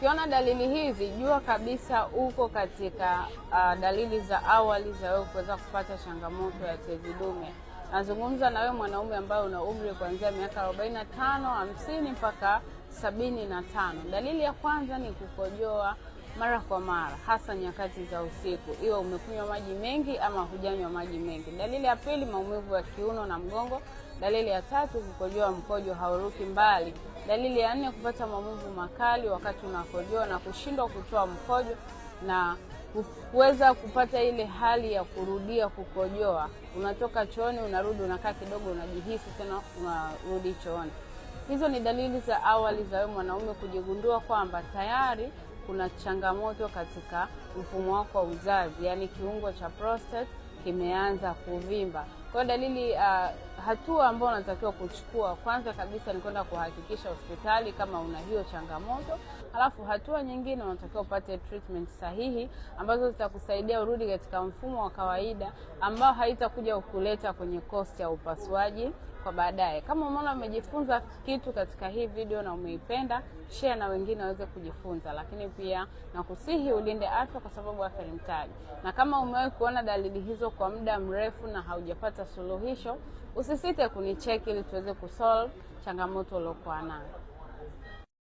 Ukiona dalili hizi, jua kabisa uko katika dalili za awali za wewe kuweza kupata changamoto ya tezi dume. Nazungumza na wewe mwanaume ambaye una umri kuanzia miaka 45, 50 mpaka 75. Dalili ya kwanza ni kukojoa mara kwa mara, hasa nyakati za usiku, iwe umekunywa maji mengi ama hujanywa maji mengi. Dalili ya pili, maumivu ya kiuno na mgongo. Dalili ya tatu, kukojoa mkojo hauruki mbali. Dalili ya nne, kupata maumivu makali wakati unakojoa na kushindwa kutoa mkojo na kuweza kupata ile hali ya kurudia kukojoa. Unatoka chooni, unarudi, unakaa kidogo, unajihisi tena unarudi chooni. Hizo ni dalili za awali za wewe mwanaume kujigundua kwamba tayari kuna changamoto katika mfumo wako wa uzazi, yani kiungo cha prostate kimeanza kuvimba. Kwa dalili, hatua ambayo unatakiwa kuchukua kwanza kabisa ni kwenda kuhakikisha hospitali kama una hiyo changamoto. Alafu hatua nyingine, unatakiwa upate treatment sahihi ambazo zitakusaidia urudi katika mfumo wa kawaida, ambao haitakuja kukuleta kwenye cost ya upasuaji kwa baadaye. Kama umeona umejifunza kitu katika hii video na umeipenda, share na wengine waweze kujifunza. Lakini pia nakusihi ulinde afya, kwa sababu afya ni mtaji. Na kama umewahi kuona dalili hizo kwa muda mrefu na haujapata suluhisho, usisite kunicheki ili tuweze kusolve changamoto uliyokuwa nayo.